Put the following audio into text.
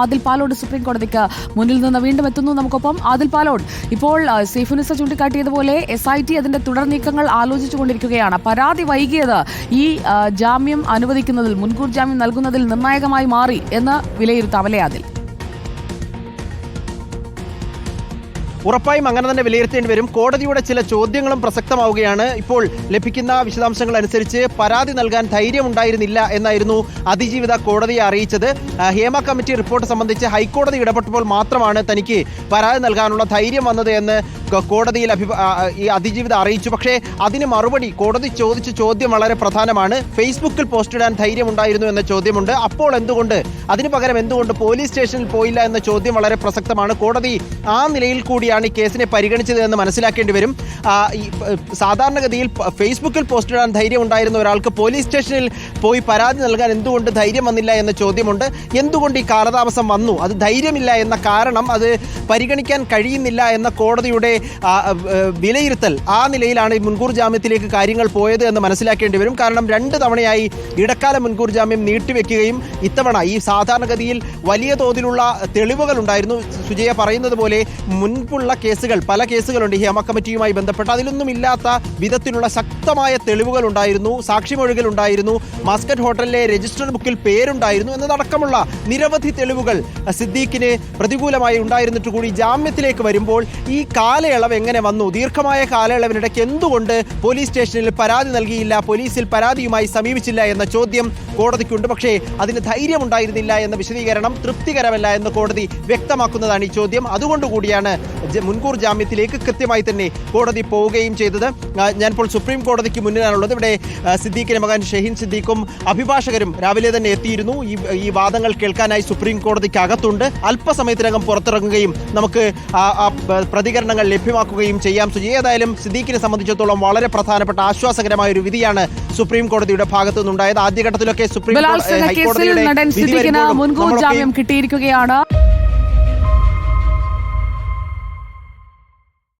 Adil Palode supreme കോടതിക്ക് മുന്നിൽ നിന്ന് വീണ്ടും എത്തുന്നു. നമുക്കൊപ്പം ആദിൽ പാലോട്. ഇപ്പോൾ സൈഫുനിസ ചൂണ്ടിക്കാട്ടിയതുപോലെ SIT അതിന്റെ തുടർ നീക്കങ്ങൾ ആലോചിച്ചുകൊണ്ടിരിക്കുകയാണ്. പരാതി വൈകിയത് ഈ ജാമ്യം അനുവദിക്കുന്നതിൽ, മുൻകൂർ ജാമ്യം നൽകുന്നതിൽ നിർണായകമായി മാറി എന്ന് വിലയിരുത്താം അല്ലേ ആദിൽ? ഉറപ്പായും അങ്ങനെ തന്നെ വിലയിരുത്തേണ്ടി വരും. കോടതിയുടെ ചില ചോദ്യങ്ങളും പ്രസക്തമാവുകയാണ്. ഇപ്പോൾ ലഭിക്കുന്ന വിശദാംശങ്ങൾ അനുസരിച്ച് പരാതി നൽകാൻ ധൈര്യമുണ്ടായിരുന്നില്ല എന്നായിരുന്നു അതിജീവിത കോടതിയെ അറിയിച്ചത്. ഹേമ കമ്മിറ്റി റിപ്പോർട്ട് സംബന്ധിച്ച് ഹൈക്കോടതി ഇടപെട്ടപ്പോൾ മാത്രമാണ് തനിക്ക് പരാതി നൽകാനുള്ള ധൈര്യം വന്നത് എന്ന് കോടതിയിൽ ഈ അതിജീവിത അറിയിച്ചു. പക്ഷേ അതിന് മറുപടി കോടതി ചോദിച്ച ചോദ്യം വളരെ പ്രധാനമാണ്. ഫേസ്ബുക്കിൽ പോസ്റ്റ് ഇടാൻ ധൈര്യമുണ്ടായിരുന്നു എന്ന ചോദ്യമുണ്ട്. അപ്പോൾ എന്തുകൊണ്ട്, അതിന് പകരം എന്തുകൊണ്ട് പോലീസ് സ്റ്റേഷനിൽ പോയില്ല എന്ന ചോദ്യം വളരെ പ്രസക്തമാണ്. കോടതി ആ നിലയിൽ കൂടിയാണ് ഈ കേസിനെ പരിഗണിച്ചത് എന്ന് മനസ്സിലാക്കേണ്ടി വരും. സാധാരണഗതിയിൽ ഫേസ്ബുക്കിൽ പോസ്റ്റ് ഇടാൻ ധൈര്യം ഉണ്ടായിരുന്ന ഒരാൾക്ക് പോലീസ് സ്റ്റേഷനിൽ പോയി പരാതി നൽകാൻ എന്തുകൊണ്ട് ധൈര്യം വന്നില്ല എന്ന ചോദ്യമുണ്ട്. എന്തുകൊണ്ട് ഈ കാലതാമസം വന്നു? അത് ധൈര്യമില്ല എന്ന കാരണം, അത് പരിഗണിക്കാൻ കഴിയുന്നില്ല എന്ന കോടതിയുടെ വിലയിരുത്തൽ, ആ നിലയിലാണ് ഈ മുൻകൂർ ജാമ്യത്തിലേക്ക് കാര്യങ്ങൾ പോയത് എന്ന് മനസ്സിലാക്കേണ്ടി വരും. കാരണം 2 തവണയായി ഇടക്കാല മുൻകൂർ ജാമ്യം നീട്ടിവെക്കുകയും ഇത്തവണ ഈ സാധാരണഗതിയിൽ വലിയ തോതിലുള്ള തെളിവുകൾ ഉണ്ടായിരുന്നു. സുജയ പറയുന്നത് പോലെ മുൻപുള്ള കേസുകൾ, പല കേസുകളുണ്ട് ഹേമ കമ്മിറ്റിയുമായി ബന്ധപ്പെട്ട്, അതിലൊന്നും ഇല്ലാത്ത വിധത്തിലുള്ള ശക്തമായ തെളിവുകൾ ഉണ്ടായിരുന്നു, സാക്ഷിമൊഴികൾ ഉണ്ടായിരുന്നു, മസ്കറ്റ് ഹോട്ടലിലെ രജിസ്റ്റർ ബുക്കിൽ പേരുണ്ടായിരുന്നു എന്നതടക്കമുള്ള നിരവധി തെളിവുകൾ സിദ്ദീഖിന് പ്രതികൂലമായി ഉണ്ടായിരുന്നിട്ട് കൂടി ജാമ്യത്തിലേക്ക് വരുമ്പോൾ ഈ കാലയളവ് എങ്ങനെ വന്നു? ദീർഘമായ കാലയളവിനിടയ്ക്ക് എന്തുകൊണ്ട് പോലീസ് സ്റ്റേഷനിൽ പരാതി നൽകിയില്ല, പോലീസിൽ പരാതിയുമായി സമീപിച്ചില്ല എന്ന ചോദ്യം കോടതിക്കുണ്ട്. പക്ഷേ അതിന് ധൈര്യമുണ്ടായിരുന്നില്ല എന്ന വിശദീകരണം തൃപ്തികരമല്ല എന്ന് കോടതി വ്യക്തമാക്കുന്നതാണ് ഈ ചോദ്യം. അതുകൊണ്ടുകൂടിയാണ് മുൻകൂർ ജാമ്യത്തിലേക്ക് കൃത്യമായി തന്നെ കോടതി പോവുകയും ചെയ്തത്. ഞാനിപ്പോൾ സുപ്രീം കോടതിക്ക് മുന്നിലാണുള്ളത്. ഇവിടെ സിദ്ദീഖിന്റെ മകൻ ഷഹീൻ സിദ്ദീഖും അഭിഭാഷകരും രാവിലെ തന്നെ എത്തിയിരുന്നു. ഈ വാദങ്ങൾ കേൾക്കാനായി സുപ്രീം കോടതിക്ക് അകത്തുണ്ട്. അല്പസമയത്തിനകം പുറത്തിറങ്ങുകയും നമുക്ക് പ്രതികരണങ്ങൾ ലഭ്യമാക്കുകയും ചെയ്യാം. ഏതായാലും സിദ്ദീഖിനെ സംബന്ധിച്ചിടത്തോളം വളരെ പ്രധാനപ്പെട്ട ആശ്വാസകരമായ ഒരു വിധിയാണ് സുപ്രീം കോടതിയുടെ ഭാഗത്തു നിന്നുണ്ടായത്. ആദ്യഘട്ടത്തിലൊക്കെ സുപ്രീം മുൻകൂർ ജാമ്യം കിട്ടിയിരിക്കുകയാണ്.